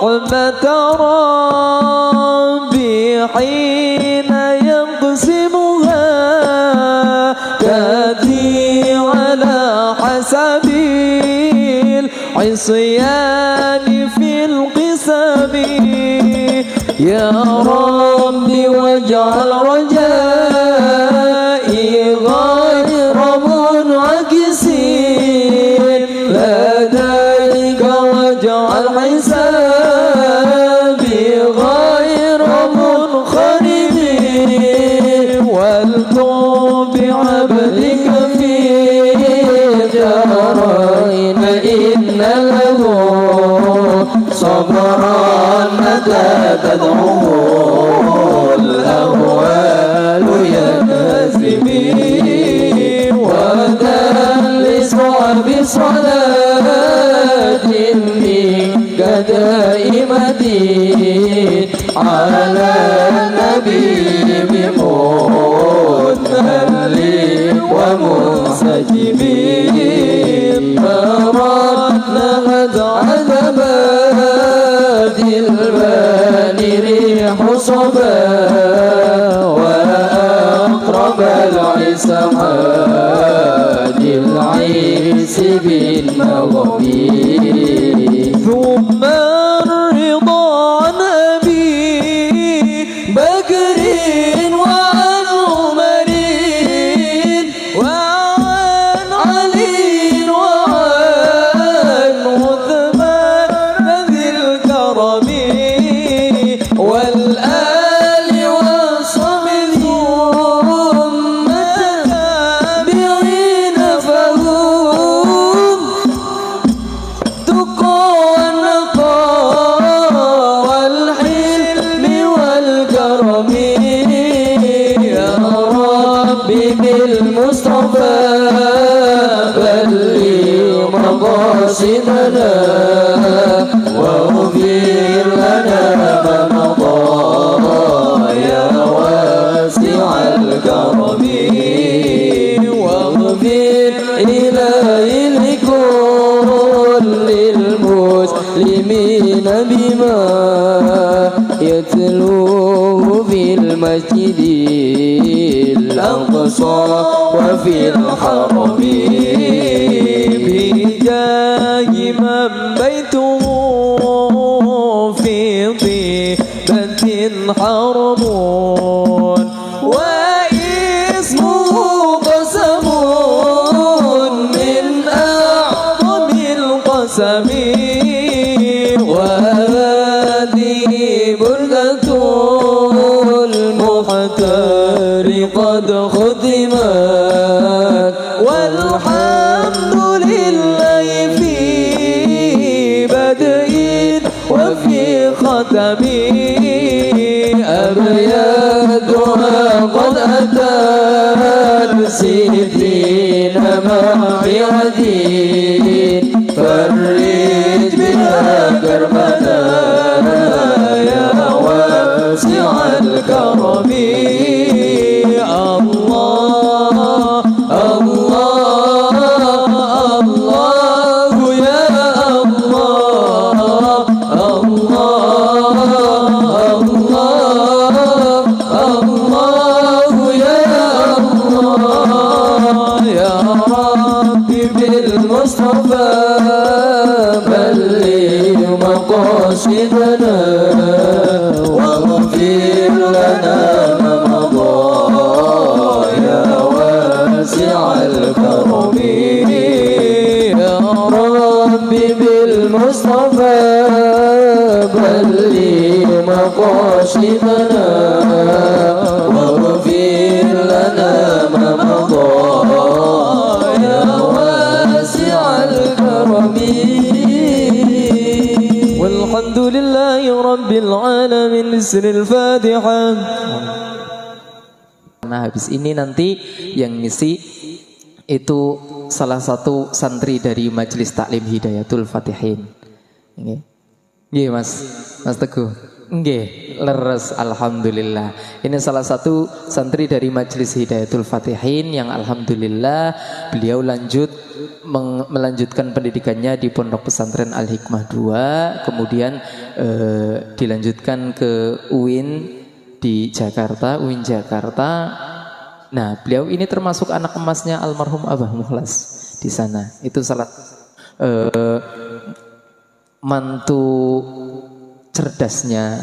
رحمة ربي حين يقسمها تأتي على حسب العصيان في القسم يا ربي واجعل رجائي غير منعكس لديك واجعل حسابي غير منخرم والتوب بعبدك في الدارين إن له صبرا متى تدعوه الأهوال ينهزمي ودلس بصلاة منك دائمة على النبي بمنهل ومنسجم مرتنا قد عذبت البان ريح صبا وأقرب العسحات العيس بالنظم ثم الرضا عن أبي بكر وعن عمر وعن علي وعن عثمان ذي الكرم والآل والصحب ثم التابعين فهم تقى والنقى والحلم والكرم يا ربي بالمصطفى بلغ مقاصدنا واغفر لنا ما مضى يا واسع الكرم واغفر إلهي لكل المسلمين بما يتلوه في المسجد الأقصى وفي الحرم بجاه من بيته في طيبة حرم واسمه قسم من أعظم القسم وهذه بردة المحتار قد ختمت والحمد لله في بدء وفي ختم أبياتها قد أتت سيدين معبد فرج بها كربنا يا واسع الكرم الله الله الله يا الله الله الله الله يا الله يا ربي بالمصطفى بلغ مقاصدنا واغفر لنا ما مضى يا واسع الكرم يا ربي بالمصطفى بلغ مقاصدنا واغفر لنا ما مضى يا واسع الكرم والحمد لله رب العالمين. بسر الفاتحة. Nah habis ini nanti yang ngisi itu salah satu santri dari Majelis Taklim Hidayatul Fatihin. Nggih Mas Teguh. Nggih, leres alhamdulillah. Ini salah satu santri dari Majelis Hidayatul Fatihin yang alhamdulillah beliau melanjutkan pendidikannya di Pondok Pesantren Al Hikmah 2, kemudian dilanjutkan ke UIN di Jakarta, UIN Jakarta. Nah, beliau ini termasuk anak emasnya almarhum Abah Mukhlas di sana. Itu salah mantu cerdasnya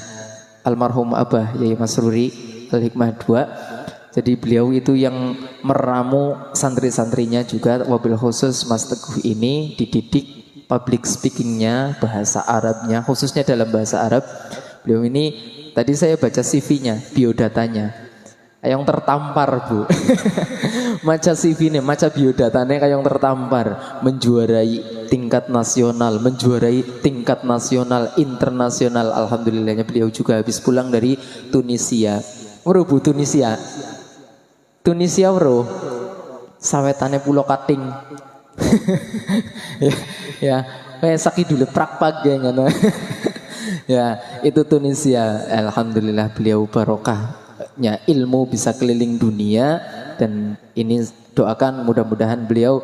almarhum Abah Yai Masruri Al Hikmah 2. Jadi beliau itu yang meramu santri-santrinya juga, wabil khusus Mas Teguh ini dididik public speakingnya, bahasa Arabnya, khususnya dalam bahasa Arab. Beliau ini tadi saya baca CV-nya, biodatanya, yang tertampar Bu. Maca CV-nya, maca biodatanya kayak yang tertampar, menjuarai tingkat nasional, menjuarai tingkat nasional, internasional. Alhamdulillahnya beliau juga habis pulang dari Tunisia. Bro Bu, Tunisia bro, sawetane Pulau Kating. ya kayak sakit dulu prakpak ya. Ya itu Tunisia. Alhamdulillah beliau barokahnya ilmu bisa keliling dunia. Dan ini doakan mudah-mudahan beliau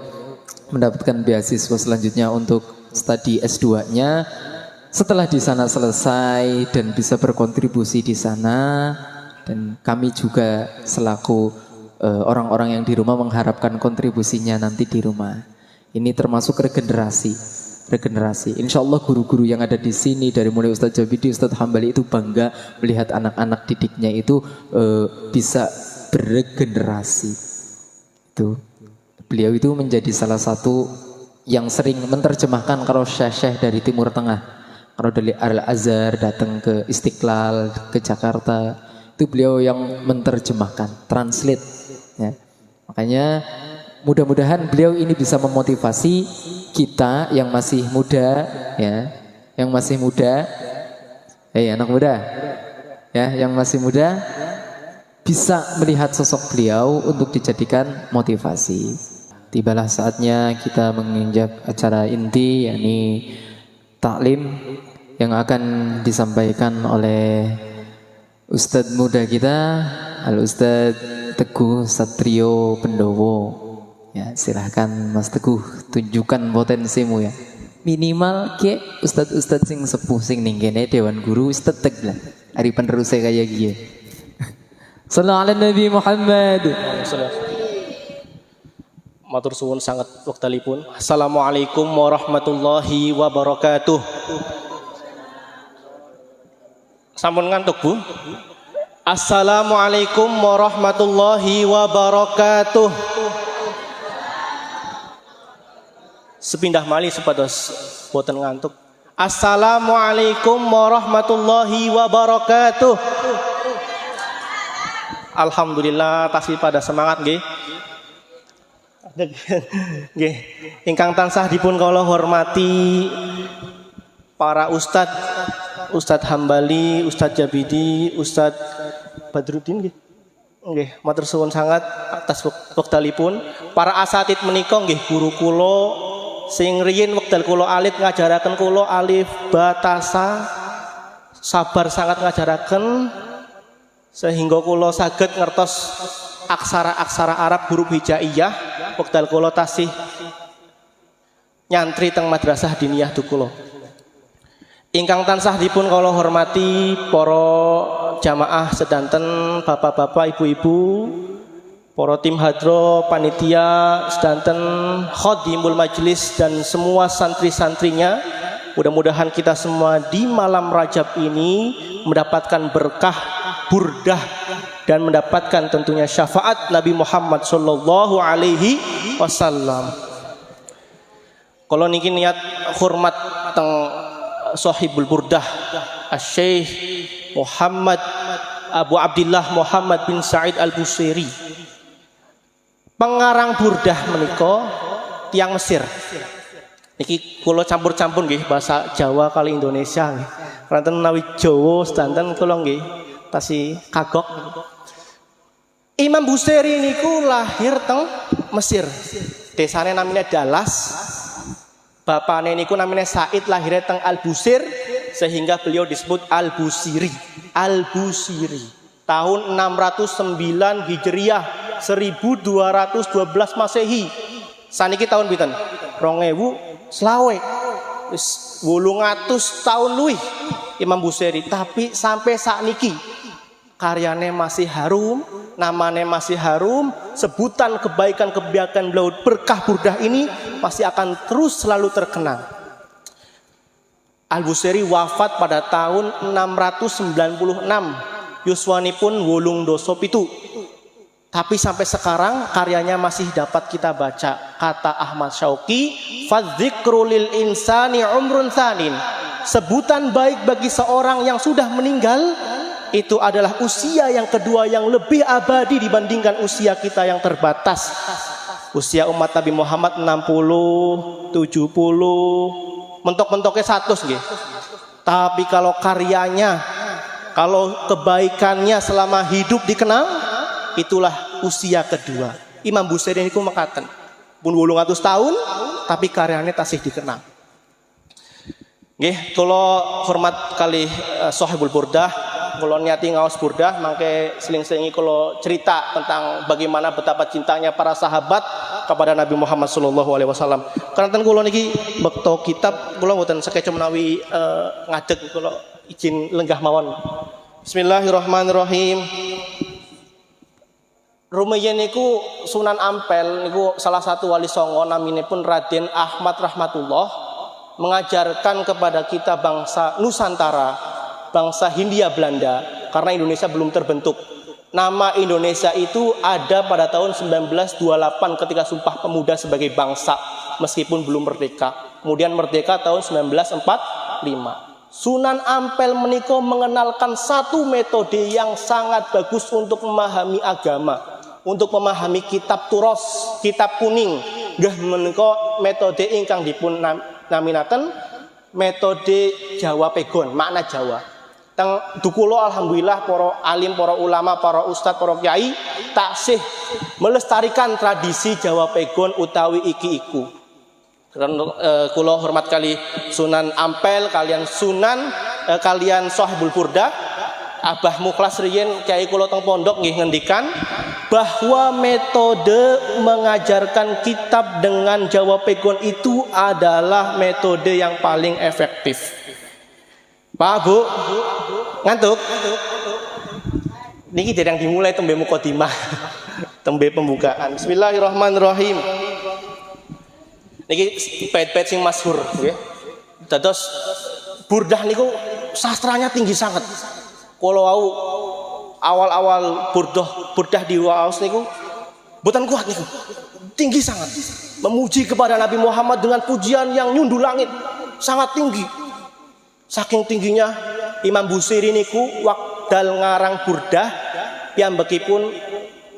mendapatkan beasiswa selanjutnya untuk studi S2-nya. Setelah di sana selesai dan bisa berkontribusi di sana, dan kami juga selaku orang-orang yang di rumah mengharapkan kontribusinya nanti di rumah. Ini termasuk regenerasi. Insya Allah guru-guru yang ada di sini dari mulai Ustadz Jabidi, Ustadz Hambali itu bangga melihat anak-anak didiknya itu bisa beregenerasi. Itu beliau itu menjadi salah satu yang sering menerjemahkan kalau syekh-syekh dari Timur Tengah, kalau dari Al-Azhar datang ke Istiqlal, ke Jakarta, itu beliau yang menerjemahkan, translate ya. Makanya mudah-mudahan beliau ini bisa memotivasi kita yang masih muda ya, yang masih muda, anak muda ya, yang masih muda bisa melihat sosok beliau untuk dijadikan motivasi. Tibalah saatnya kita menginjak acara inti, yakni taklim yang akan disampaikan oleh Ustadz muda kita, Al-Ustadz Teguh Satrio Pendowo. Ya, silahkan Mas Teguh, tunjukkan potensimu ya. Minimal ke Ustadz sing sepuh sing ning kene dewan guru wis tetek lah. Ari peneruse kayak gini. Sallallahu alaihi Nabi Muhammad. Matur suwun sangat wektalipun. Assalamualaikum warahmatullahi wabarakatuh. Sampun ngantuk Bu? Assalamualaikum warahmatullahi wabarakatuh. Sepindah malih supados boten ngantuk. Assalamualaikum warahmatullahi wabarakatuh. Alhamdulillah tasih pada semangat nggih. Nggih, ingkang tansah dipun kula hormati para Ustadz Hambali, Ustadz Jabidi, Ustadz Badruddin nggih. Nggih, matur suwun sangat atas wektalipun. Para asatid menika nggih guru kula sing riyin wekdal kula alif ngajaraken kula alif batasa, sabar sangat ngajaraken sehingga kula saged ngertos aksara-aksara Arab huruf hijaiyah wekdal kula tasih nyantri teng madrasah diniyah kula. Ingkang tansah dipun kula hormati para jamaah sedanten, bapak-bapak, ibu-ibu, para tim hadro, panitia sedanten, khadimul majlis dan semua santri-santrinya. Mudah-mudahan kita semua di malam Rajab ini mendapatkan berkah, burdah dan mendapatkan tentunya syafaat Nabi Muhammad sallallahu alaihi wasallam. Kalau niki niat hormat teng Sahibul Burdah Asy-Syaikh Muhammad Abu Abdillah Muhammad bin Sa'id Al-Busairi. Pengarang burdah menika tiang Mesir. Niki kula campur-campur nggih bahasa Jawa kali Indonesia nggih. Ranten nawi Jawa sedanten kula nggih tasih kagok. Imam Busairi niku lahir teng Mesir. Desane namanya Dalas. Bapakne niku namanya Said, lahirnya teng Al-Busir. sehingga beliau disebut Al-Busiri. Al-Busiri. Tahun 609 Hijriah, 1212 Masehi. Saniki tahun pinten? 2020. Wis 800 tahun luwih Imam Busiri, tapi sampai saat niki karyanya masih harum, namanya masih harum, sebutan kebaikan-kebaikan beliau berkah burdah ini masih akan terus selalu terkenang. Al-Busiri wafat pada tahun 696, yuswanipun 87. Tapi sampai sekarang karyanya masih dapat kita baca. Kata Ahmad Syauqi, fadzikru lil insani umrun tsanin. Sebutan baik bagi seorang yang sudah meninggal itu adalah usia yang kedua yang lebih abadi dibandingkan usia kita yang terbatas. Usia umat Nabi Muhammad 60, 70, mentok-mentoknya 100 nggih. Tapi kalau karyanya, kalau kebaikannya selama hidup dikenang, itulah usia kedua. Imam Busiri niku mekaten. Pun 800 tahun tapi karyanya tasih dikenang. Nggih, kula hormat kali Shahibul Burdah, kula niati ngaos burdah mangke seling-selingi kula cerita tentang bagaimana betapa cintanya para sahabat kepada Nabi Muhammad sallallahu alaihi wasallam. Kanten kula niki bekto kitab kula mboten sakeca menawi ngadeg kula izin lenggah mawon. Bismillahirrahmanirrahim. Rumayan niku Sunan Ampel niku salah satu wali songo naminipun Raden Ahmad Rahmatullah mengajarkan kepada kita bangsa Nusantara, bangsa Hindia Belanda, karena Indonesia belum terbentuk. Nama Indonesia itu ada pada tahun 1928 ketika Sumpah Pemuda sebagai bangsa meskipun belum merdeka. Kemudian merdeka tahun 1945. Sunan Ampel menika mengenalkan satu metode yang sangat bagus untuk memahami agama. Untuk memahami kitab Turos, kitab kuning, nggih menika metode ingkang dipun naminaken metode Jawa Pegon, makna Jawa. Teng dukula alhamdulillah para alim, para ulama, para ustadz, para kiai taksih melestarikan tradisi Jawa Pegon utawi iki iku. Kula hormat kali Sunan Ampel kalian kalian Shahibul Burdah. Abah Mukhlas riyen kiai kula teng pondok nggih ngendikan bahwa metode mengajarkan kitab dengan Jawa Pegon itu adalah metode yang paling efektif. Pak Bu, ngantuk? Niki dereng dimulai tembe mukadimah, tembe pembukaan. Bismillahirrahmanirrahim. Niki bait-bait sing masyhur nggih. Dados burdah niku sastranya tinggi sangat. Kalau awal-awal burdah di waos niku mboten kuat niku. Tinggi sangat. Memuji kepada Nabi Muhammad dengan pujian yang nyundul langit, sangat tinggi. Saking tingginya Imam Busiri niku wekdal ngarang burdah piyambakipun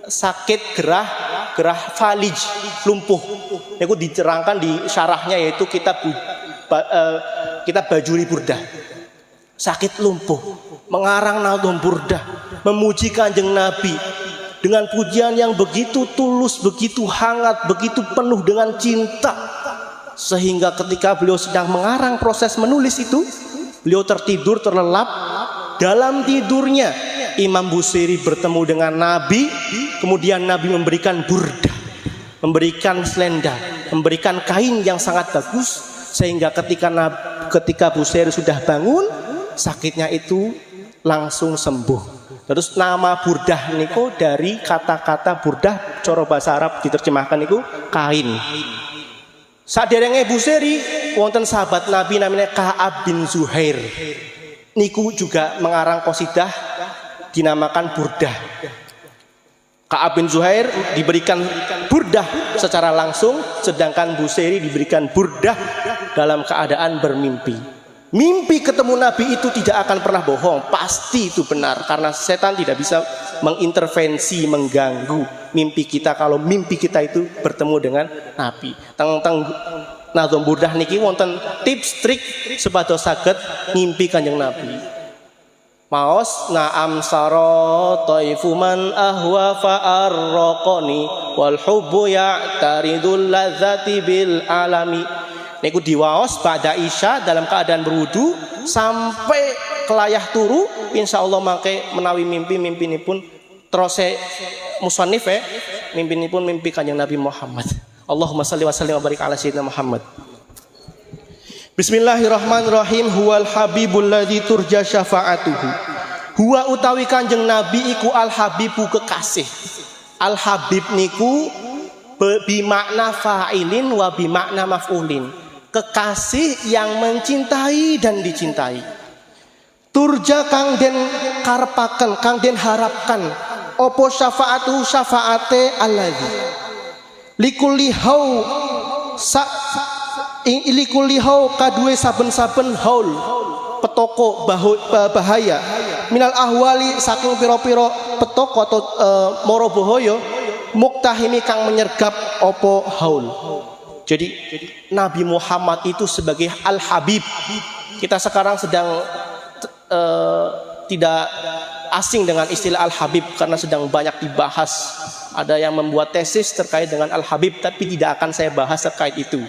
sakit gerah falij, lumpuh. Niku diterangkan di syarahnya yaitu kitab Bajuri Burdah. Sakit lumpuh, mengarang nazm burdah, memuji Kanjeng Nabi dengan pujian yang begitu tulus, begitu hangat, begitu penuh dengan cinta, sehingga ketika beliau sedang mengarang proses menulis itu, beliau tertidur terlelap. Dalam tidurnya Imam Busiri bertemu dengan Nabi, kemudian Nabi memberikan burdah, memberikan selendang, memberikan kain yang sangat bagus, sehingga ketika Busiri sudah bangun, sakitnya itu langsung sembuh. Terus nama burdah niku dari kata-kata burdah cara bahasa Arab diterjemahkan niku kain. Saderenge Busiri wonten sahabat Nabi namanya Ka'ab bin Zuhair. Niku juga mengarang qasidah dinamakan burdah. Ka'ab bin Zuhair diberikan burdah secara langsung, sedangkan Busiri diberikan burdah dalam keadaan bermimpi. Mimpi ketemu Nabi itu tidak akan pernah bohong, pasti itu benar, karena setan tidak bisa mengintervensi, mengganggu mimpi kita kalau mimpi kita itu bertemu dengan Nabi. Teng nazm burdah niki wonten tips trik supados saged ngimpi Kanjeng Nabi. Maos na'am saro taifu man ahwa fa'arraqani wal hubbu ya'taridul ladzati bil alami niku diwaos ba'da isya dalam keadaan berwudu sampai kelayah turu insyaallah mangke menawi mimpi ini pun terus musannif mimpi ini pun mimpi kanjeng Nabi Muhammad. Allahumma shalli wa sallim wa barik ala sayyidina Muhammad. Bismillahirrahmanirrahim. Huwal habibul ladzi turja syafa'atuhu. Huwa utawi kanjeng Nabi iku al habibu kekasih. Al habib niku bimakna fa'ilin wa bimakna maf'ulin. Kekasih yang mencintai dan dicintai. Turja kang den karepaken, kang den harapkan. Opo syafaatu syafaate alladzi. Likulli hau likulli hau kadue saben-saben haul petoko bahaya. Minal ahwali saking piro-piro petoko atau moro bahaya muktahimi kang menyergap opo haul. Jadi Nabi Muhammad itu sebagai Al-Habib. Kita sekarang sedang tidak asing dengan istilah Al-Habib karena sedang banyak dibahas. Ada yang membuat tesis terkait dengan Al-Habib, tapi tidak akan saya bahas terkait itu.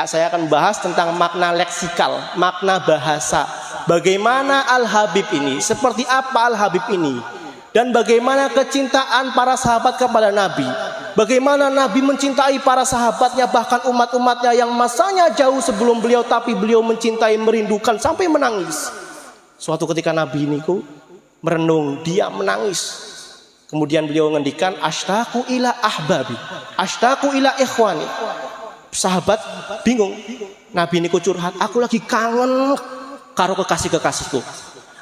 Saya akan bahas tentang makna leksikal, makna bahasa. Bagaimana Al-Habib ini, seperti apa Al-Habib ini, dan bagaimana kecintaan para sahabat kepada Nabi. Bagaimana Nabi mencintai para sahabatnya, bahkan umat-umatnya yang masanya jauh sebelum beliau, tapi beliau mencintai, merindukan sampai menangis. Suatu ketika Nabi ini merenung, dia menangis. Kemudian beliau ngendikan, ashtaqu ila ahbabi, ashtaqu ila ikhwani. Sahabat bingung. Nabi ini curhat, aku lagi kangen karo kekasih-kekasihku.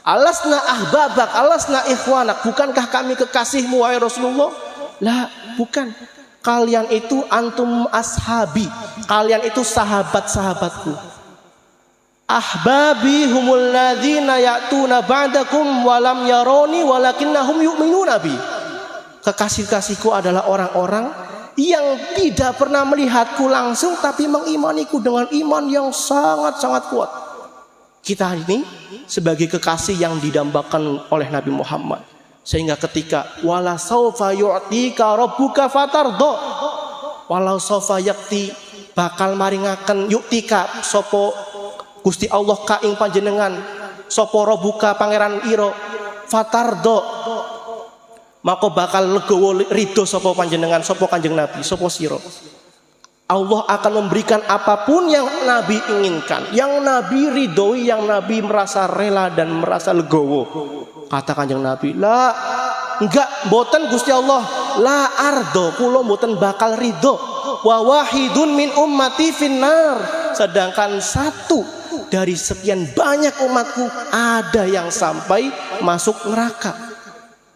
Alasna ahbabak, alasna ikhwanak. Bukankah kami kekasihmu wahai Rasulullah? Lah, bukan. Kalian itu antum ashabi. Kalian itu sahabat-sahabatku. Ahbabi humul ladzina ya'tuna ba'dakum walam yaroni walakinnahum yu'minuna bi. Kekasih-kasihku adalah orang-orang yang tidak pernah melihatku langsung tapi mengimaniku dengan iman yang sangat-sangat kuat. Kita ini sebagai kekasih yang didambakan oleh Nabi Muhammad. Sehingga ketika wala saufa yu'tika rabbuka fatardo, walau saufa yakti bakal maringaken yu'tika sopo Gusti Allah ka ing panjenengan, sopo rabbuka pangeran ira fatardo, maka bakal legowo ridho sopo panjenengan, sopo kanjeng Nabi, sopo sira. Allah akan memberikan apapun yang Nabi inginkan, yang Nabi ridhoi, yang Nabi merasa rela dan merasa legowo. Kata kanjeng Nabi, la enggak, boten Gusti Allah, la ardo, kulo boten bakal ridho. Wa wahidun min ummati finnar, sedangkan satu dari sekian banyak umatku ada yang sampai masuk neraka.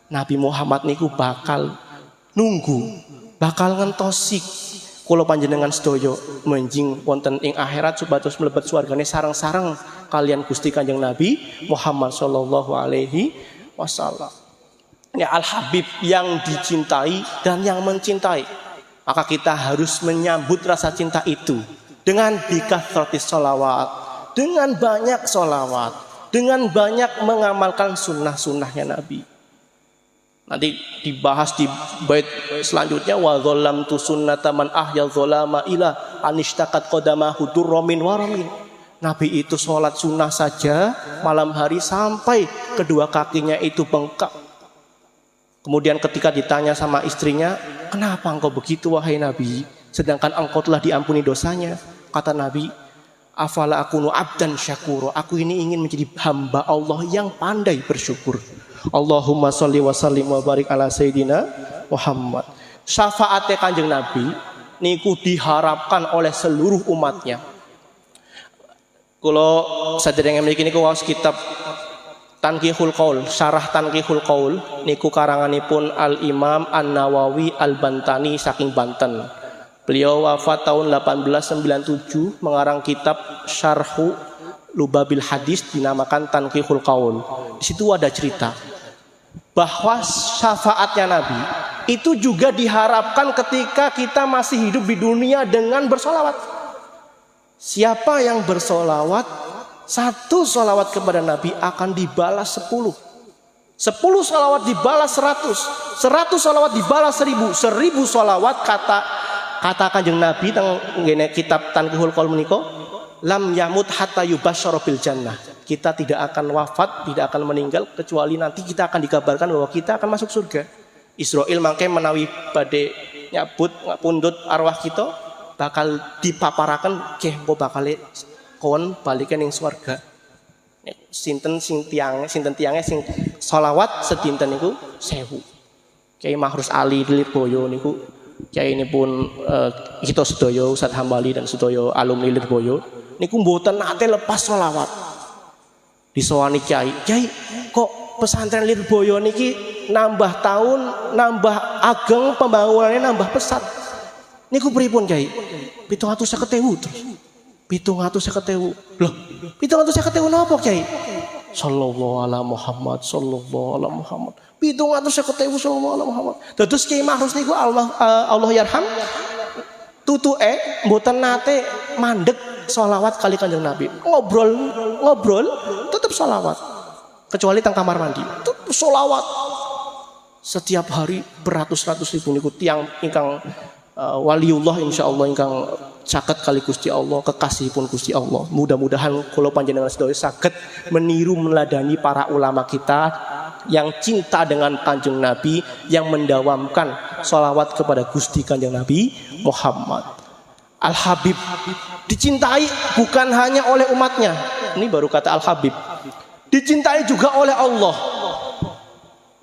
Nabi Muhammad niku bakal nunggu, bakal ngentosik kula panjenengan sedaya menjing wonten ing akhirat supados mlebet swargane sareng-sareng kalian Gusti Kanjeng Nabi Muhammad sallallahu alaihi wasallam. Ya Al-Habib yang dicintai dan yang mencintai. Maka kita harus menyambut rasa cinta itu dengan bikathratis sholawat, dengan banyak sholawat, dengan banyak mengamalkan sunnah-sunnahnya Nabi. Nanti dibahas di bait selanjutnya, wa dhallamtu sunnata man ahya dzalama ila anishtaqat qadamahu durramin waramin. Nabi itu sholat sunnah saja malam hari sampai kedua kakinya itu bengkak. Kemudian ketika ditanya sama istrinya, kenapa engkau begitu wahai Nabi, sedangkan engkau telah diampuni dosanya? Kata Nabi, afala akunu abdan syakuro, aku ini ingin menjadi hamba Allah yang pandai bersyukur. Allahumma sholli wa sallim wa barik ala sayyidina Muhammad. Syafaatnya kanjeng Nabi niku diharapkan oleh seluruh umatnya. Kalau sadaya yang memiliki niku waos kitab Tanqihul Qaul, syarah Tanqihul Qaul niku karanganipun Al-Imam An-Nawawi Al-Bantani saking Banten. Beliau wafat tahun 1897 mengarang kitab Syarhu Lubabil Hadis dinamakan Tanqihul Qaul. Di situ ada cerita bahwa syafaatnya Nabi itu juga diharapkan ketika kita masih hidup di dunia dengan bersolawat. Siapa yang bersolawat, satu solawat kepada Nabi akan dibalas 10. 10 solawat dibalas 100. 100 solawat dibalas 1000. 1000 solawat kata kata Kanjeng Nabi teng ngene kitab Tanqihul Qaul menika, lam yamut hatta yubasyara bil jannah. Kita tidak akan wafat, tidak akan meninggal kecuali nanti kita akan dikabarkan bahwa kita akan masuk surga. Israil mangke menawi badhe nyabut pundut arwah kita bakal dipaparaken nggih engko bakal kon balikan ning swarga. Sinten tiange sing sholawat sedinten niku 1000. Kyai Mahrus Ali Lirboyo niku kyai ini pun kita sedaya Ustaz Hambali dan sedaya alumni Lirboyo niku mboten nate lepas sholawat. Disowani kyai kok pesantren Lirboyo niki nambah tahun, nambah ageng, pembangunannya nambah pesat. Niku pripun kyai? 750.000 terus. 750.000. Loh, 750.000 napa kyai? Sallallahu ala Muhammad, sallallahu ala Muhammad. 750.000 sallallahu ala Muhammad. Dados Kyai Mahrus niku Allah yarham tutuke mboten nate mandek sholawat kali Kanjeng Nabi. Ngobrol tetap sholawat. Kecuali teng kamar mandi. Tetap sholawat. Setiap hari beratus-ratus ribu niku tiyang ingkang waliullah insyaallah ingkang caket kali Gusti Allah, kekasihipun Gusti Allah. Mudah-mudahan kula panjenengan sedaya saged meniru meneladani para ulama kita yang cinta dengan Kanjeng Nabi, yang mendawamkan sholawat kepada Gusti Kanjeng Nabi Muhammad. Al-Habib dicintai bukan hanya oleh umatnya. Ini baru kata Al-Habib. Dicintai juga oleh Allah.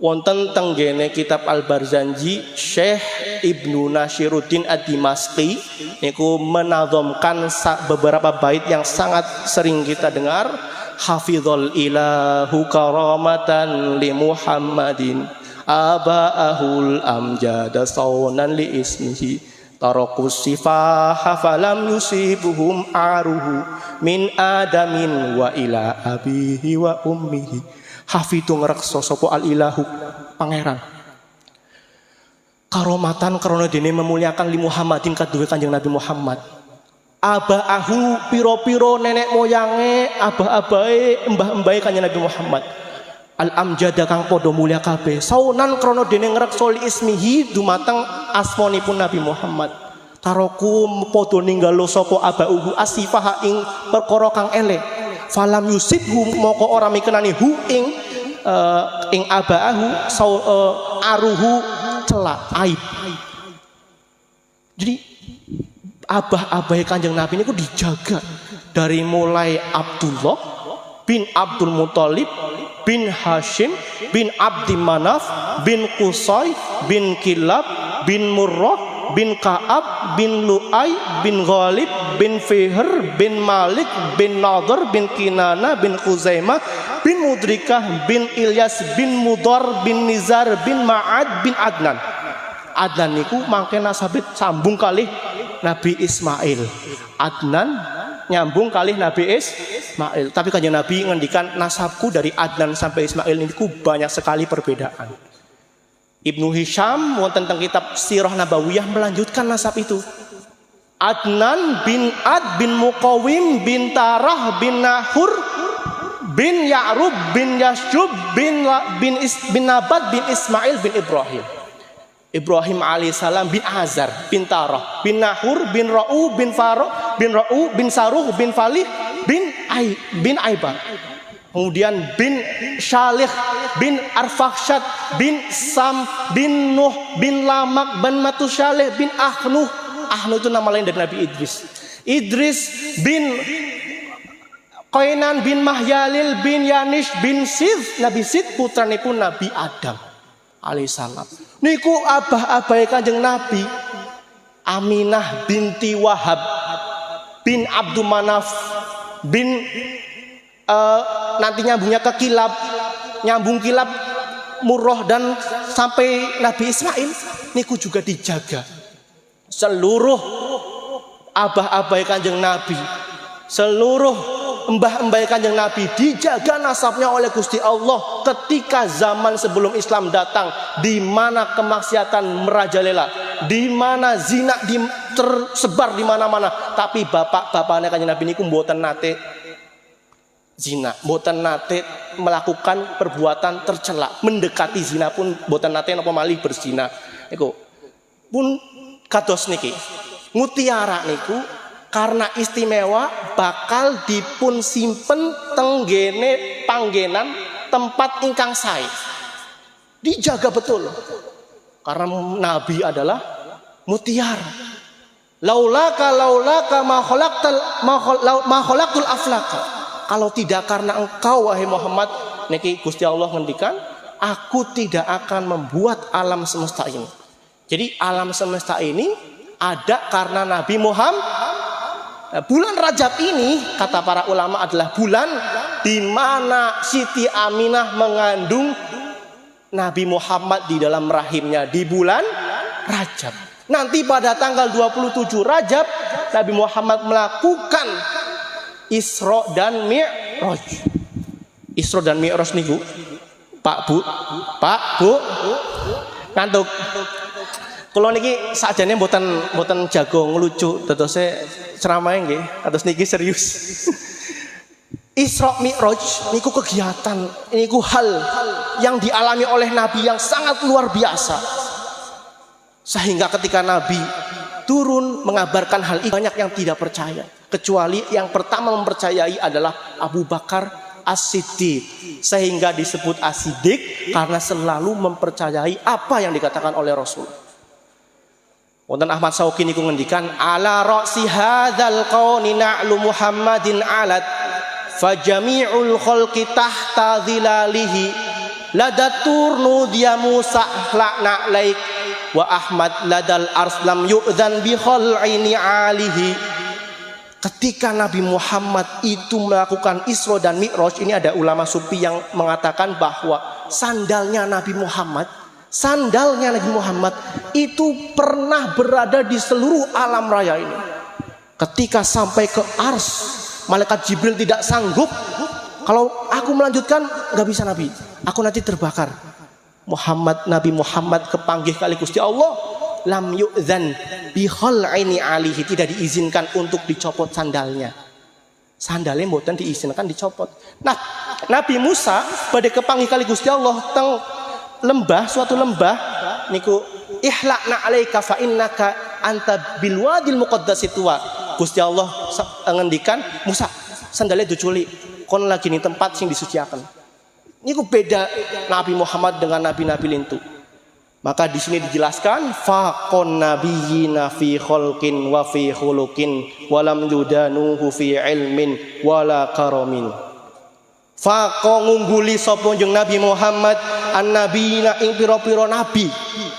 Wonten tenggene kitab Al-Barzanji, Syekh Ibnu Nashiruddin Ad-Dimashqi niku menazamkan beberapa bait yang sangat sering kita dengar. Hafizul ilahu karamatan li Muhammadin aba'ahul amjada saunan li ismihi tarakus sifaha falam yusibuhum aruhu min adamin wa ila abihi wa ummihi. Hafidu ngrekso sapa al ilahu pangeran karomatan karena dene memuliakan li Muhammadin kaduwe Kanjeng Nabi Muhammad. Abaahu piro-piro nenek moyange, abah-abahe, mbah-mbahe Kanjeng Nabi Muhammad. Al amjada kang padha mulya kabeh. Saunan krana dene ngrekso li ismihi dumateng asmanipun Nabi Muhammad. Taroku padha ninggalo sapa abauhu asifaha ing perkara kang elek. Falam yusibhu moko ora mikenani hu ing abaahu aruhu celak aib. Jadi abah-abah Kanjeng Nabi ini dijaga dari mulai Abdullah bin Abdul Muthalib bin Hashim bin Abdi Manaf bin Qusay bin Kilab bin Murrah bin Ka'ab bin Lu'ay bin Ghalib bin Fihr bin Malik bin Nadhr bin Kinana bin Khuzaimah bin Mudrikah bin Ilyas bin Mudar bin Nizar bin Ma'ad bin Adnan. Adnan niku mangke nasabit sambung kalih Nabi Ismail. Adnan nyambung kalih Nabi Ismail. Tapi Kanjeng Nabi ngendikan nasabku dari Adnan sampai Ismail niku banyak sekali perbedaan. Ibnu Hisham wonten teng kitab Sirah Nabawiyah melanjutkan nasab itu. Adnan bin Ad bin Muqawim bin Tarah bin Nahur bin Ya'rub bin Yashub bin Nabat bin Ismail bin Ibrahim. Ibrahim alaihissalam bin Azar bin Tarah bin Nahur bin Ra'u bin Faruq bin Ra'u bin Saruh bin Falih bin Aiba. Kemudian bin Shalih bin Arfakhshad bin Sam bin Nuh bin Lamak bin Matusyalih bin Ahnuh. Ahnuh itu nama lain dari Nabi Idris. Idris bin Qainan bin Mahyalil bin Yanish bin Sid. Nabi Sid putranipun Nabi Adam alaihissalam. Niku abah-abahe Kanjeng Nabi. Aminah binti Wahab bin Abdul Manaf bin nanti nyambungnya ke Kilab, nyambung Kilab Murrah dan sampai Nabi Ismail niku juga dijaga. Seluruh abah-abah Kanjeng Nabi, seluruh mbah-mbah Kanjeng Nabi dijaga nasabnya oleh Gusti Allah ketika zaman sebelum Islam datang, di mana kemaksiatan merajalela, di mana zina tersebar di mana-mana, tapi bapak-bapaknya Kanjeng Nabi niku mboten nate zina, mboten nate melakukan perbuatan tercela, mendekati zina pun mboten nate napa malih berzina. Iku pun kados niki. Mutiara niku karena istimewa bakal dipun simpen tenggene panggenan tempat ingkang sae. Dijaga betul. Karena Nabi adalah mutiara. Laulaka ma khalaqtul aflaka. Kalau tidak karena engkau wahai Muhammad, niki Gusti Allah ngendikan, aku tidak akan membuat alam semesta ini. Jadi alam semesta ini ada karena Nabi Muhammad. Bulan Rajab ini kata para ulama adalah bulan di mana Siti Aminah mengandung Nabi Muhammad di dalam rahimnya di bulan Rajab. Nanti pada tanggal 27 Rajab Nabi Muhammad melakukan Isra dan Mi'raj. Isra dan Mi'raj niku Pak Bu ngantuk. Kalau niki sakjane mboten jago ngelucu, tetose ceramah nggih, kados niki serius. Isra Mi'raj niku kegiatan, niku hal yang dialami oleh Nabi yang sangat luar biasa. Sehingga ketika Nabi turun mengabarkan hal itu banyak yang tidak percaya. Kecuali yang pertama mempercayai adalah Abu Bakar As-Siddiq. Sehingga disebut As-Siddiq karena selalu mempercayai apa yang dikatakan oleh Rasul. Wonten Ahmad Syauqi niku ngendikan ala ra'si hadzal qauni na'lu Muhammadin alat fajami'ul khalqi tahta dhilalihi ladatur nudiya Musa la'na laik wa Ahmad ladal arslam yu'dzan bi khal'ini alihi. Ketika Nabi Muhammad itu melakukan Isra dan Mi'raj, ini ada ulama sufi yang mengatakan bahwa sandalnya Nabi Muhammad itu pernah berada di seluruh alam raya ini. Ketika sampai ke Ars, malaikat Jibril tidak sanggup. Kalau aku melanjutkan nggak bisa Nabi, aku nanti terbakar. Nabi Muhammad kepanggih kali Gusti Allah, lam yu'dzan bi khal'ini alihi, tidak diizinkan untuk dicopot sandalnya. Sandalnya mboten diizinkan dicopot. Nah, Nabi Musa pada kepanggih kali Gusti Allah teng suatu lembah niku ihlaqna alaika fa innaka anta bil wadil muqaddas tuwa. Gusti Allah ngendikan, Musa sandalnya diculi kon lagi ning tempat sing disuciaken. Niku beda Nabi Muhammad dengan nabi-nabi lintu. Maka di sini dijelaskan faqon nabiyina fi khalqin wa fi khuluqin wa lam yudanuhu fi ilmin wala karamin. Faqo ngungguli sapa jeneng Nabi Muhammad annabiyina ing pira-pira nabi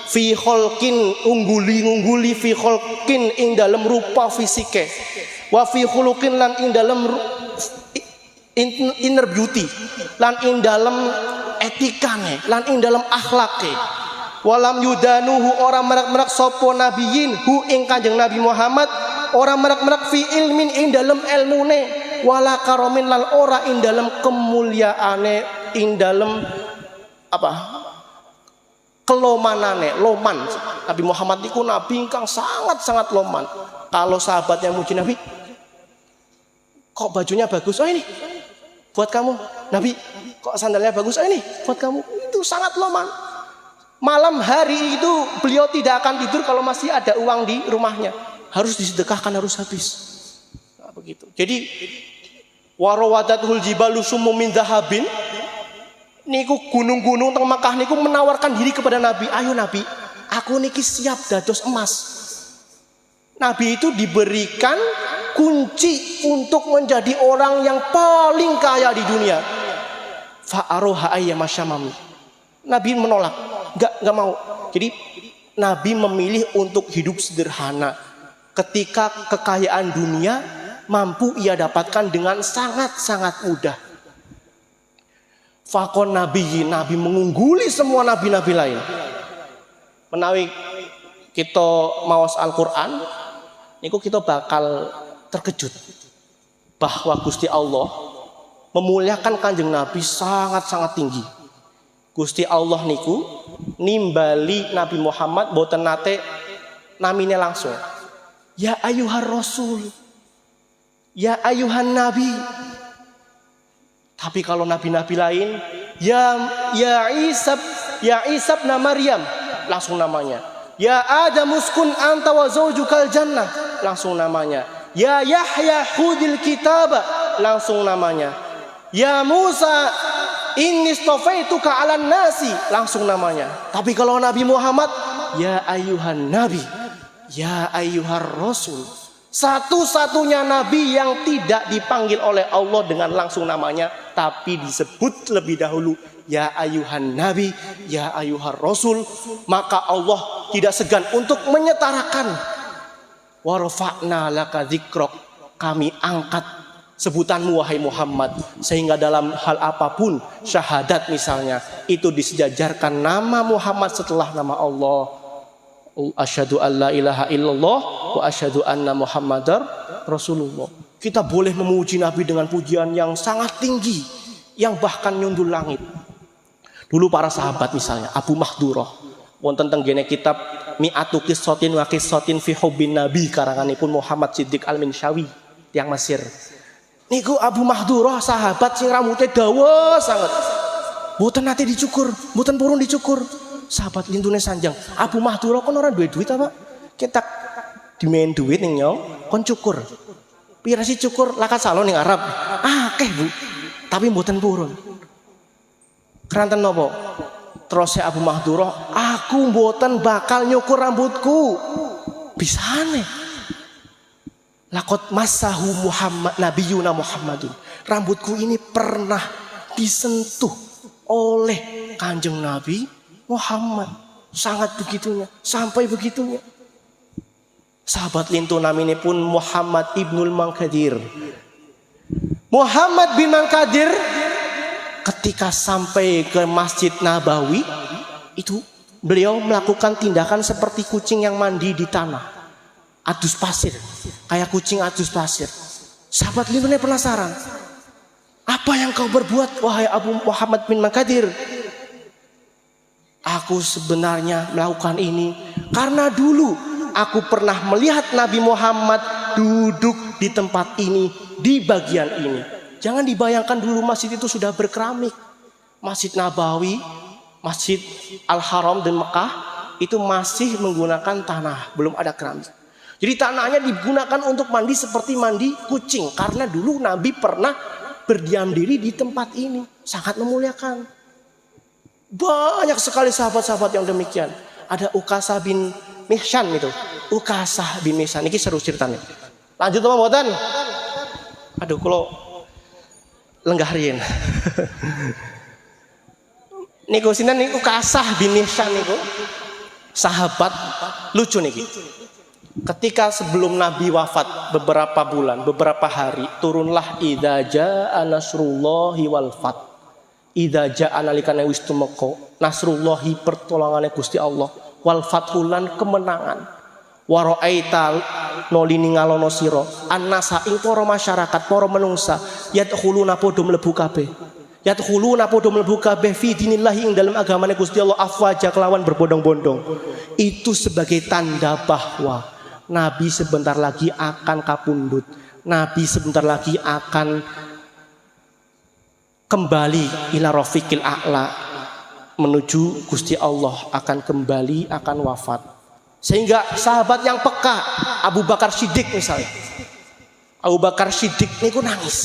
fi khalqin ngungguli fi khalqin ing dalem rupa fisike wa fi khuluqin lan ing dalem inner beauty lan ing dalem etikane lan ing dalem akhlake. Walam yudanuhu orang merak-merak sapa nabiyin hu ing Kanjeng Nabi Muhammad orang merak-merak fi ilmin ing dalem ilmune wala karomin lan ora ing dalem kemuliaane ing dalem apa kelomanane loman. Nabi Muhammad niku nabi ingkang sangat-sangat loman. Kalau sahabatnya muji Nabi, kok bajunya bagus, oh ini buat kamu. Nabi, kok sandalnya bagus, oh ini buat kamu. Itu sangat loman. Malam hari itu beliau tidak akan tidur kalau masih ada uang di rumahnya. Harus disedekahkan, harus habis. Nah, begitu. Jadi warawadatul jibalu sumum min dhahabin. Niku gunung-gunung teng Makkah niku menawarkan diri kepada Nabi. Ayo Nabi, aku niki siap dados emas. Nabi itu diberikan kunci untuk menjadi orang yang paling kaya di dunia. Fa'aroha ayyamasyamami. Nabi menolak. Enggak mau. Jadi Nabi memilih untuk hidup sederhana. Ketika kekayaan dunia mampu ia dapatkan dengan sangat-sangat mudah. Fakon Nabi mengungguli semua nabi-nabi lain. Menawi kita maos Al-Quran, niku kita bakal terkejut bahwa Gusti Allah memuliakan Kanjeng Nabi sangat-sangat tinggi. Gusti Allah niku nimbali Nabi Muhammad boten nate namine langsung. Ya ayuhar rasul. Ya ayuhan nabi. Tapi kalau nabi-nabi lain, ya Isa bin Maryam, langsung namanya. Ya Adamuskun anta wa zaujukal jannah. langsung namanya. Ya Yahya khudil kitab, langsung namanya. Ya Musa inni stofaituka 'alan nasi, langsung namanya. Tapi kalau Nabi Muhammad, ya ayyuhan nabi, ya ayyuhar rasul. Satu-satunya nabi yang tidak dipanggil oleh Allah dengan langsung namanya, tapi disebut lebih dahulu ya ayyuhan nabi, ya ayyuhar rasul. Maka Allah tidak segan untuk menyetarakan wa rafa'na laka dzikrak, kami angkat sebutanmu wahai Muhammad, sehingga dalam hal apapun, syahadat misalnya, itu disejajarkan nama Muhammad setelah nama Allah. Asyhadu alla ilaha illallah wa asyhadu anna Muhammadar Rasulullah. Kita boleh memuji Nabi dengan pujian yang sangat tinggi, yang bahkan nyundul langit. Dulu para sahabat misalnya Abu Mahdurah wonten teng gene kitab Mi'atu Qissatin wa Qissatin fi Hubbin Nabi karanganipun Muhammad Siddiq Al-Minsyawi yang Mesir. Niku Abu Mahdurah sahabat sing rambutnya dawa sangat. Mboten nate dicukur, mboten purun dicukur. Sahabat lintune sanjang. Abu Mahdurah kon ora duwe duit apa? Kita dimain duit ning nyong, kon cukur. Pira sih cukur lakat salon ning Arab. Akeh, Bu. Tapi mboten purun. Keranten napa? Terus Abu Mahdurah, aku mboten bakal nyukur rambutku. Bisane. Lakot masahu Muhammad nabiyuna Muhammadun. Rambutku ini pernah disentuh oleh Kanjeng Nabi Muhammad. Sangat begitunya, sampai begitunya. Sahabat lintu namine pun Muhammad ibnul Mankadir. Muhammad bin Mankadir ketika sampai ke Masjid Nabawi itu beliau melakukan tindakan seperti kucing yang mandi di tanah, adus pasir, kayak kucing adus pasir. Sahabat lintune penasaran, apa yang kau berbuat wahai Abu Muhammad bin Mankadir? Aku sebenarnya melakukan ini karena dulu aku pernah melihat Nabi Muhammad duduk di tempat ini, di bagian ini. Jangan dibayangkan dulu masjid itu sudah berkeramik. Masjid Nabawi, Masjid Al-Haram dan Mekah itu masih menggunakan tanah, belum ada keramik. Jadi tanahnya digunakan untuk mandi seperti mandi kucing. Karena dulu Nabi pernah berdiam diri di tempat ini. Sangat memuliakan. Banyak sekali sahabat-sahabat yang demikian. Ada Ukasah bin Mihsan itu. Ukasah bin Mihsan. Ini seru ceritanya. Lanjut apa mboten? Aduh kalau lenggah rien. Niku sinan niku Ukasah bin Mihsan niku. Sahabat lucu niki. Ketika sebelum Nabi wafat beberapa bulan, beberapa hari, turunlah idza jaa nasrullahi wal fath. Idza jaa nalikane wis tumeka nasrullahi pertolongane Gusti Allah wal fathulan kemenangan. Wa ra'aita nolini ngalono sira annasa ing para masyarakat, para menungsa yadkhuluna padha mlebu kabeh. Yadkhuluna padha mlebu kabeh fi dinillahi ing dalam agamane Gusti Allah afwaja kelawan berbondong-bondong. Itu sebagai tanda bahwa Nabi sebentar lagi akan kapundhut. Nabi sebentar lagi akan kembali ila rafiqil a'la, menuju Gusti Allah, akan kembali, akan wafat. Sehingga sahabat yang peka, Abu Bakar Siddiq misalnya, Abu Bakar Siddiq niku nangis.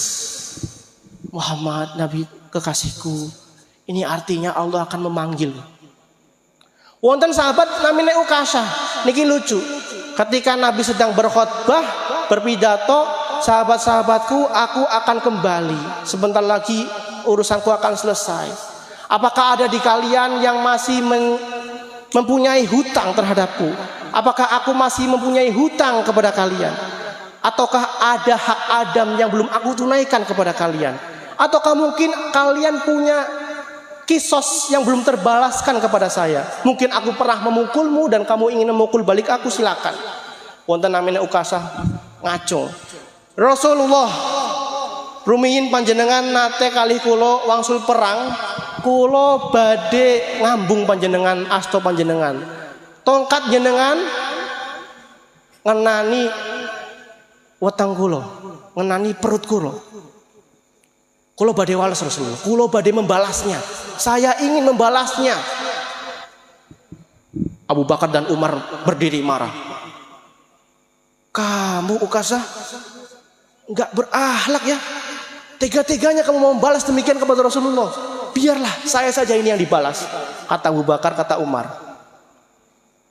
Muhammad Nabi kekasihku, ini artinya Allah akan memanggil. Wonten sahabat namanya Ukasah, niki lucu. Ketika Nabi sedang berkhutbah, berpidato, sahabat-sahabatku, aku akan kembali. Sebentar lagi urusanku akan selesai. Apakah ada di kalian yang masih mempunyai hutang terhadapku? Apakah aku masih mempunyai hutang kepada kalian? Ataukah ada hak Adam yang belum aku tunaikan kepada kalian? Ataukah mungkin kalian punya kisos yang belum terbalaskan kepada saya? Mungkin aku pernah memukulmu dan kamu ingin memukul balik aku, silakan. Wonten namanya Ukasah ngaco. Rasulullah rumiyin panjenengan nate kalih kula wangsul perang, kula badhe ngambung panjenengan asta panjenengan. Tongkat jenengan ngenani weteng kula, ngenani perut kula. Kula badhe wales Rasulullah, kula badhe membalasnya. Saya ingin membalasnya. Abu Bakar dan Umar berdiri marah. Kamu Ukasah nggak berakhlak ya. Tega-teganya kamu mau membalas demikian kepada Rasulullah. Biarlah saya saja ini yang dibalas. Kata Abu Bakar, kata Umar.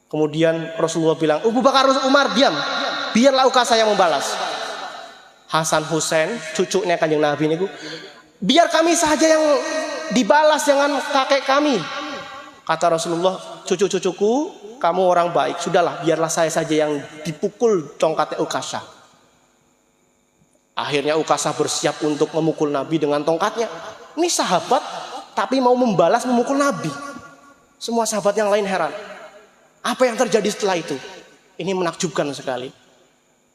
Kemudian Rasulullah bilang, Abu Bakar, Umar diam. Biarlah Ukasah yang membalas. Hasan Husain, cucunya Kanjeng Nabi ini, biar kami saja yang dibalas, jangan kakek kami. Kata Rasulullah, cucu-cucuku, kamu orang baik. Sudahlah, biarlah saya saja yang dipukul tongkatnya Ukasah. Akhirnya Ukasah bersiap untuk memukul Nabi dengan tongkatnya. Ini sahabat, tapi mau membalas memukul Nabi. Semua sahabat yang lain heran. Apa yang terjadi setelah itu? Ini menakjubkan sekali.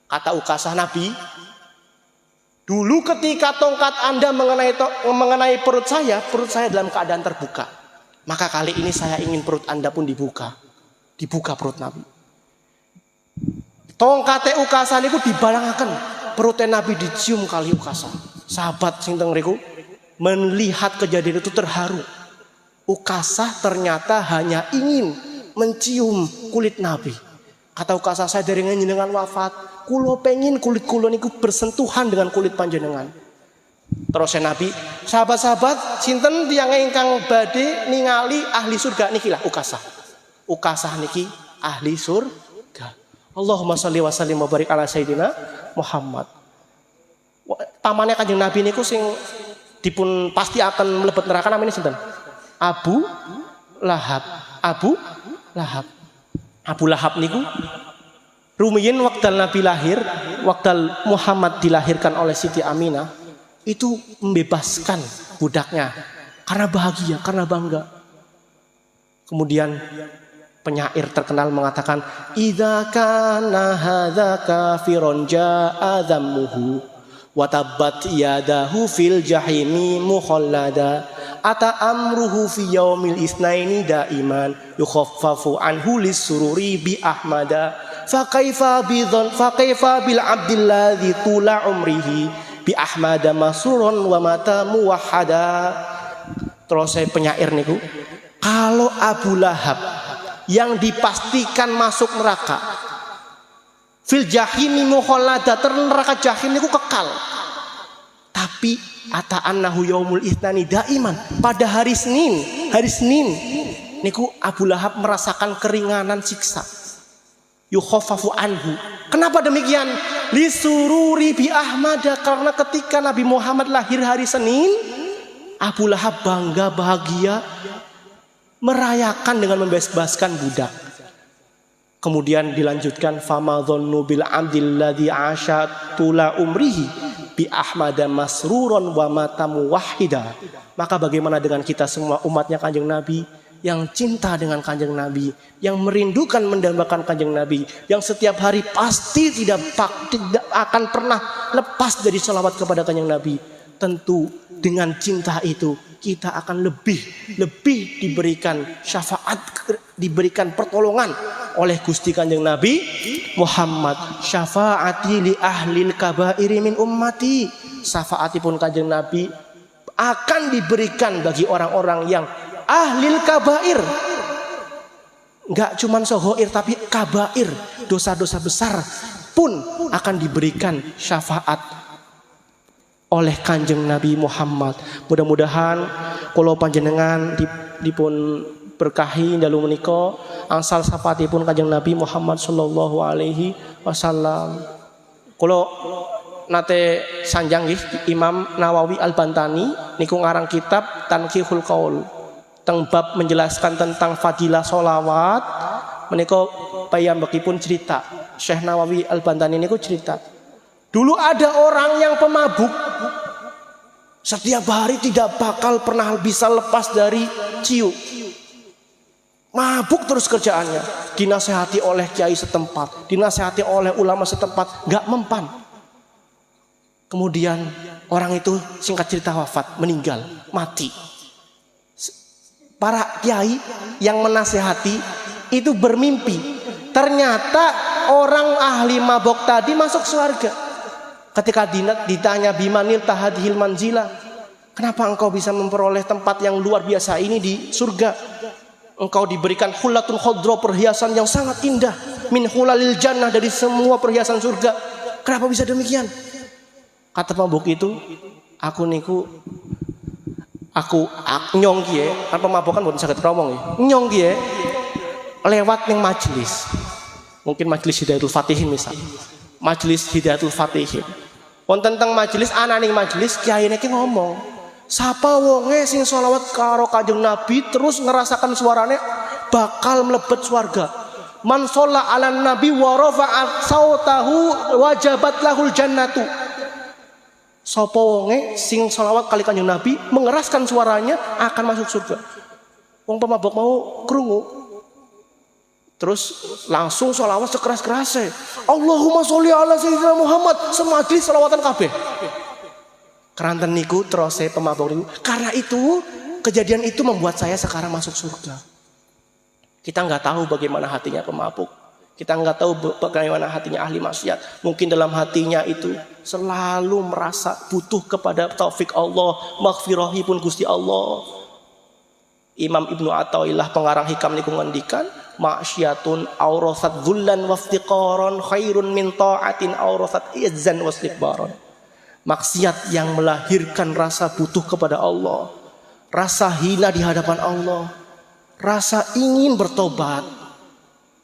Kata Ukasah, Nabi, dulu ketika tongkat Anda mengenai perut saya dalam keadaan terbuka. Maka kali ini saya ingin perut Anda pun dibuka. Dibuka perut Nabi. Tongkatnya Ukasah niku dibalangaken. Perutnya Nabi dicium kali Ukasah. Sahabat sing teng mriku melihat kejadian itu terharu. Ukasah ternyata hanya ingin mencium kulit Nabi. Kata Ukasah, saya dari njenengan wafat, kulo pengen kulit kulo niku bersentuhan dengan kulit panjenengan. Terus Nabi, sahabat-sahabat, sinten tiyang ingkang badhe ningali ahli surga niki lah Ukasah. Ukasah niki ahli surga. Allahumma sholli wa sallim wa barik ala sayyidina Muhammad. Pamannya Kanjeng Nabi niku sing dipun pasti akan mlebet neraka namanya sinten? Abu Lahab. Abu Lahab niku rumiyin wekdal Nabi lahir, wekdal Muhammad dilahirkan oleh Siti Aminah, itu membebaskan budaknya karena bahagia, karena bangga. Kemudian penyair terkenal mengatakan, idza kana hadza kafiron jaa dhammuhu wa tabbat yadahu fil jahimi mukhallada ata amruhu fi yaumil isnaini daiman yukhaffafu anhu lisururi bi ahmada fa kaifa bil abdilladzi tula umrihi bi ahmada masrurun wa mata muwahhada. Terus saya penyair niku, kalau Abu Lahab yang dipastikan masuk neraka, fil jahimi mukhallada, neraka jahim niku kekal. Tapi ata'annahu yaumul ithnani daiman, pada hari Senin niku Abu Lahab merasakan keringanan siksa. Yukhaffafu anhu. Kenapa demikian? Lisururi bi ahmada, karena ketika Nabi Muhammad lahir hari Senin, Abu Lahab bangga, bahagia, merayakan dengan membebaskan budak. Kemudian dilanjutkan, famadhonnu bil abdilladzi asya tula umrihi bi ahmada masruron wa matamu wahida. Maka bagaimana dengan kita semua umatnya Kanjeng Nabi yang cinta dengan Kanjeng Nabi, yang merindukan mendambakan Kanjeng Nabi, yang setiap hari pasti tidak akan pernah lepas dari salawat kepada Kanjeng Nabi. Tentu dengan cinta itu kita akan lebih diberikan syafaat, diberikan pertolongan oleh Gusti Kanjeng Nabi Muhammad. Syafaati li ahlil kabairi min ummati. Syafaatipun Kanjeng Nabi akan diberikan bagi orang-orang yang ahlil kabair. Enggak cuman sohoir, tapi kabair, dosa-dosa besar pun akan diberikan syafaat oleh Kanjeng Nabi Muhammad. Mudah-mudahan kula panjenengan dipun berkahi dalu menika angsal syafaatipun Kanjeng Nabi Muhammad sallallahu alaihi wasallam. Kula nate sanjang nggih Imam Nawawi Al-Bantani niku ngarang kitab Tanqihul Qaul teng bab menjelaskan tentang fadilah sholawat. Menika piyambakipun cerita, Syekh Nawawi Al-Bantani niku cerita, dulu ada orang yang pemabuk, setiap hari tidak bakal pernah bisa lepas dari ciu. Mabuk terus kerjaannya, dinasehati oleh kiai setempat, dinasehati oleh ulama setempat, gak mempan. Kemudian orang itu singkat cerita wafat, meninggal, mati. Para kiai yang menasehati itu bermimpi, ternyata orang ahli mabok tadi masuk surga. Ketika ditanya bimanil tahadhil manzila, kenapa engkau bisa memperoleh tempat yang luar biasa ini di surga? Engkau diberikan hulatun khadra, perhiasan yang sangat indah, min hulalil jannah, dari semua perhiasan surga. Kenapa bisa demikian? Kata pemabuk itu, aku nyongki ya, kan pemabukan bukan sakit ngomong ya. Nyongki ya, lewat ning majelis. Mungkin majelis Hidayatul Fatihin misal. Majelis Hidayatul Fatihin. Wonten teng majelis, ana ning majelis kiai niki ngomong, sapa wonge sing sholawat karo Kanjeng Nabi terus ngerasakan suarane bakal mlebet swarga. Man sholla 'alan nabi wa rafa'at sautahu wajabat lahul jannatu. Sapa wonge sing sholawat kali Kanjeng Nabi mengeraskan suaranya akan masuk surga. Wong pemabok mau krungu, terus langsung sholawat sekeras-kerasnya. Allahumma sholli ala sayyidina Muhammad. Semajlis sholawatan kabeh. Keranten niku terus saya pemabok niku. Karena itu kejadian itu membuat saya sekarang masuk surga. Kita nggak tahu bagaimana hatinya pemabuk. Kita nggak tahu bagaimana hatinya ahli maksiat. Mungkin dalam hatinya itu selalu merasa butuh kepada taufik Allah, maghfirahi pun Gusti Allah. Imam Ibnu Athaillah pengarang hikam niku ngendikan, ma'syatun awrasat dzullan waftiqaran khairun min ta'atin awrasat izzan wastikbaran. Maksiat yang melahirkan rasa butuh kepada Allah, rasa hina di hadapan Allah, rasa ingin bertobat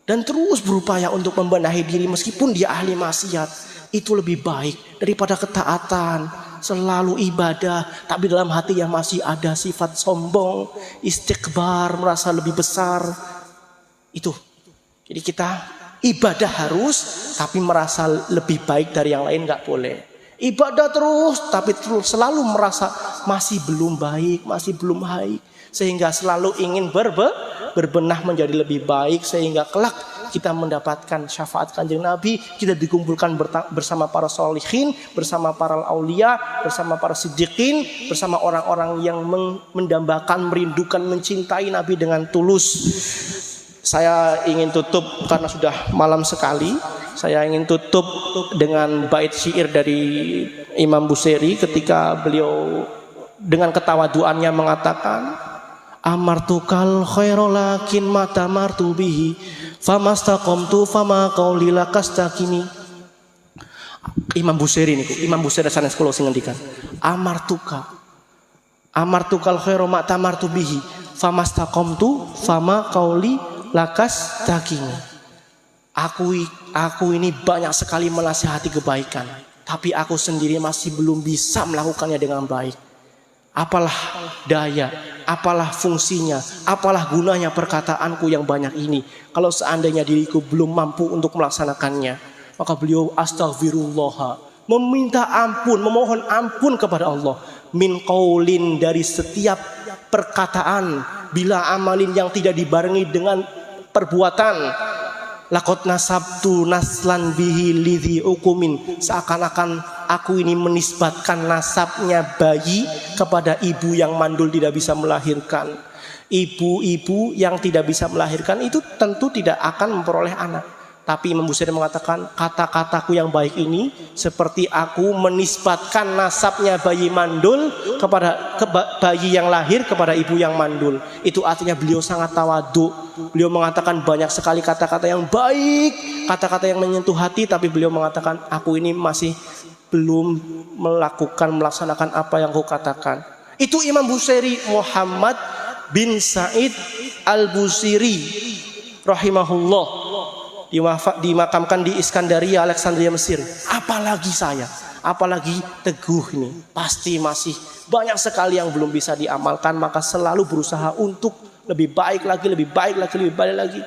dan terus berupaya untuk membenahi diri meskipun dia ahli maksiat, itu lebih baik daripada ketaatan, selalu ibadah tapi dalam hatinya masih ada sifat sombong, istikbar, merasa lebih besar. Itu. Jadi kita ibadah harus tapi merasa lebih baik dari yang lain nggak boleh. Ibadah terus tapi terus selalu merasa masih belum baik, masih belum baik, sehingga selalu ingin berbenah menjadi lebih baik, sehingga kelak kita mendapatkan syafaat Kanjeng Nabi, kita dikumpulkan bersama para sholihin, bersama para aulia, bersama para siddiqin, bersama orang-orang yang mendambakan, merindukan, mencintai Nabi dengan tulus. Saya ingin tutup karena sudah malam sekali. Saya ingin tutup dengan bait syair dari Imam Busiri ketika beliau dengan ketawaduannya mengatakan, amartukal khairu lakin mata martu bihi famastaqamtu fama qauli lakastakini. Imam Busiri niku, Imam Busiri sanes kula sing ngendikan, amartukal khairu mata martu bihi famastaqamtu fama qauli lakastakini. Aku ini banyak sekali menasihati kebaikan, tapi aku sendiri masih belum bisa melakukannya dengan baik. Apalah daya, apalah fungsinya, apalah gunanya perkataanku yang banyak ini kalau seandainya diriku belum mampu untuk melaksanakannya. Maka beliau astaghfirullah, meminta ampun, memohon ampun kepada Allah, min qaulin, dari setiap perkataan, bila amalin yang tidak dibarengi dengan perbuatan. Lakot nasabtu naslan bihi lidhi ukumin, seakan-akan aku ini menisbatkan nasabnya bayi kepada ibu yang mandul tidak bisa melahirkan. Ibu-ibu yang tidak bisa melahirkan itu tentu tidak akan memperoleh anak. Tapi Imam Busiri mengatakan, kata-kataku yang baik ini seperti aku menisbatkan nasabnya bayi mandul kepada bayi yang lahir kepada ibu yang mandul. Itu artinya beliau sangat tawadhu. Beliau mengatakan banyak sekali kata-kata yang baik, kata-kata yang menyentuh hati, tapi beliau mengatakan aku ini masih belum melaksanakan apa yang aku katakan. Itu Imam Busiri, Muhammad bin Sa'id al-Busiri rahimahullah, dimakamkan di Iskandaria, Alexandria, Mesir. Apalagi saya, apalagi Teguh ini, pasti masih banyak sekali yang belum bisa diamalkan. Maka selalu berusaha untuk lebih baik lagi, lebih baik lagi, lebih baik lagi.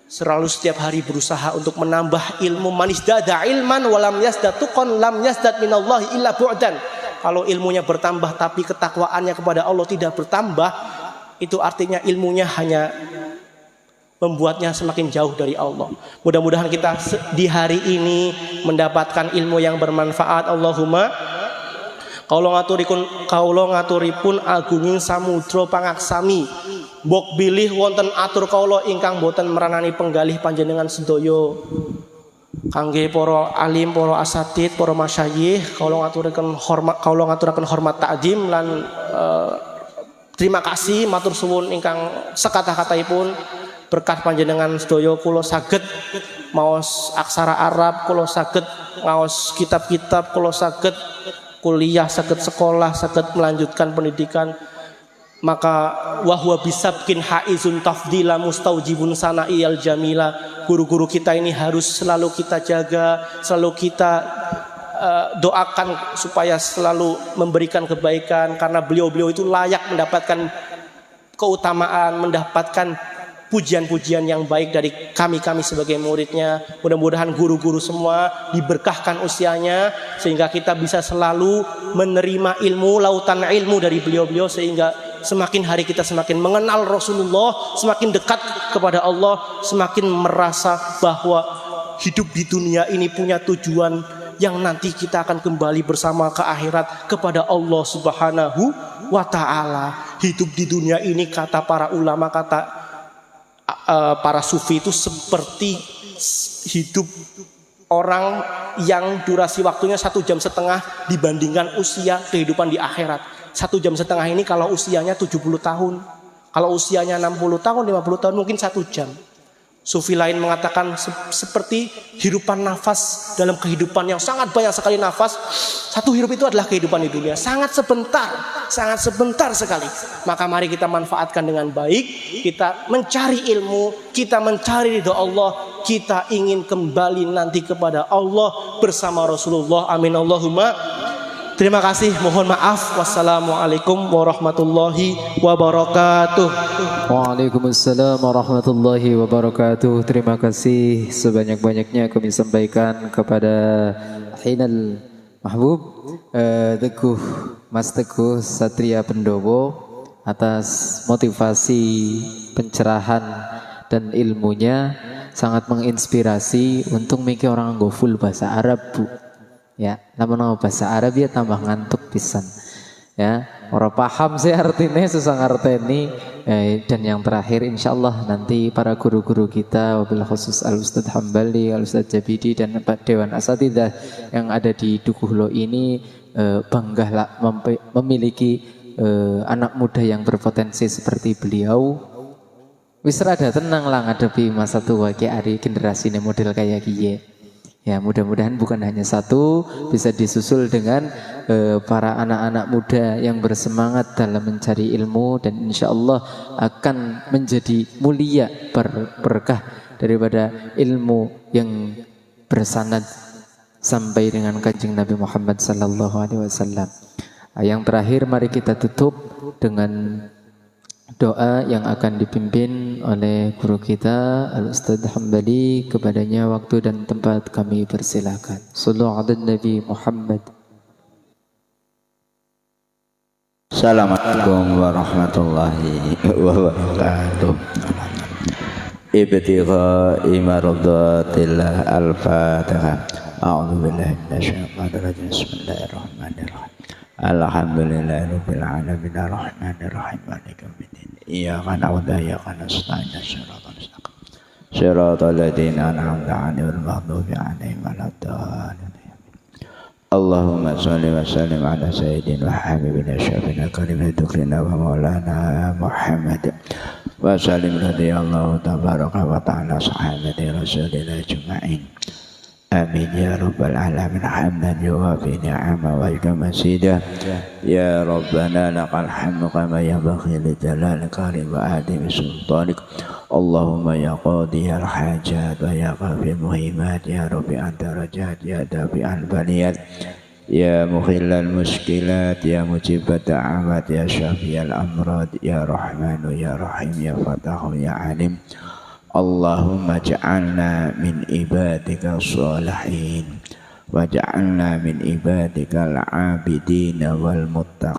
Selalu setiap hari berusaha untuk menambah ilmu. Manisdada ilman walam yasdatuqan lam yasdad minallahi illa bu'dan. Kalau ilmunya bertambah tapi ketakwaannya kepada Allah tidak bertambah, itu artinya ilmunya hanya membuatnya semakin jauh dari Allah. Mudah-mudahan kita di hari ini mendapatkan ilmu yang bermanfaat. Allahumma kaulo ngaturipun agunging samudra pangaksami, mbok bilih wonten atur kaulo ingkang boten meranani penggalih panjenengan sedaya. Kangge para alim, para asatid, para masyayikh, kaulo ngaturaken hormat ta'zim lan Terima kasih matur suwun ingkang sekata-kataipun berkah panjenengan sedaya kula saged maos aksara Arab, kula saged maos kitab-kitab, kula saged kuliah, saged sekolah, saged melanjutkan pendidikan. Maka wahwa bisabkin haizun tafdila mustaujibun sana'iyal jamila. Guru-guru kita ini harus selalu kita jaga, selalu kita doakan supaya selalu memberikan kebaikan, karena beliau-beliau itu layak mendapatkan keutamaan, mendapatkan pujian-pujian yang baik dari kami sebagai muridnya. Mudah-mudahan guru-guru semua diberkahkan usianya sehingga kita bisa selalu menerima ilmu, lautan ilmu dari beliau-beliau, sehingga semakin hari kita semakin mengenal Rasulullah, semakin dekat kepada Allah, semakin merasa bahwa hidup di dunia ini punya tujuan yang nanti kita akan kembali bersama ke akhirat kepada Allah Subhanahu wa ta'ala. Hidup di dunia ini, kata para ulama, kata para sufi, itu seperti hidup orang yang durasi waktunya 1,5 jam dibandingkan usia kehidupan di akhirat. 1,5 jam ini kalau usianya 70 tahun, kalau usianya 60 tahun, 50 tahun mungkin 1 jam. Sufi lain mengatakan seperti hirupan nafas dalam kehidupan yang sangat banyak sekali nafas. Satu hirup itu adalah kehidupan di dunia, sangat sebentar sekali. Maka mari kita manfaatkan dengan baik. Kita mencari ilmu, kita mencari ridha Allah, kita ingin kembali nanti kepada Allah bersama Rasulullah. Amin Allahumma. Terima kasih, mohon maaf. Wassalamualaikum warahmatullahi wabarakatuh. Waalaikumsalam warahmatullahi wabarakatuh. Terima kasih sebanyak-banyaknya kami sampaikan kepada Hinal Mahbub Teguh, Mas Teguh Satria Pendowo atas motivasi, pencerahan dan ilmunya. Sangat menginspirasi. Untung mikir orang nggo full bahasa Arab, Bu. Ya, namun bahasa Arab ya tambah ngantuk pisan. Ya, orang paham sih artinya, susah ngerteni. Dan yang terakhir, insya Allah nanti para guru-guru kita, wabil khusus Al-Ustadz Hambali, Al-Ustadz Jabidi, dan Dewan Asatidah yang ada di Dukuhlo ini banggalah memiliki anak muda yang berpotensi seperti beliau. Wis rada tenang lah ngadepi masa tua kayak hari generasi ini model kayak gini. Ya, mudah-mudahan bukan hanya satu, bisa disusul dengan para anak-anak muda yang bersemangat dalam mencari ilmu, dan insya Allah akan menjadi mulia berkah daripada ilmu yang bersanad sampai dengan kanjeng Nabi Muhammad sallallahu alaihi wasallam. Yang terakhir, mari kita tutup dengan doa yang akan dipimpin oleh guru kita Al-Ustadz Hambali. Kepadanya waktu dan tempat kami persilakan. Sallu ala Nabi Muhammad. Assalamualaikum warahmatullahi wabarakatuh. Ibtigha'i mardatillah. Al-Fatihah. A'udzu billahi minasyaitonir rajim. Bismillahirrahmanirrahim. Alhamdulillahirabbil alamin arrahmanir rahim maliki yaumiddin. Iyyaka na'budu wa iyyaka nasta'in shiratal mustaqim shiratal ladzina an'amta 'alaihim ghairil maghdubi 'alaihim waladdallin. Allahumma shalli wa sallim ala sayyidina wa habibina syafiina kalimati tukrina wa maulana Muhammad wa sallim radhiyallahu tabaraka wa ta'ala sahabati rasulillah ajma'in. Amin ya rabbal alamin. Hamdan yuwafi ni'ama wa yukamasidah. Ya Rabbana lakal hamdu kama yanbaghi li jalali karim wa adimi sultanik. Allahumma ya qadiyal hajat wa ya qafil muhimat. Ya Rabbi anta rajat, ya dafi'al baliyat, ya mukhillal muskilat, ya mujibat da'awat, ya syafiyal amrad, ya rahmanu ya rahim, ya fatahu ya alim. Allahumma ja'alna min ibadika sholihin waj'alna min ibadika al-abidin wal muttaqin.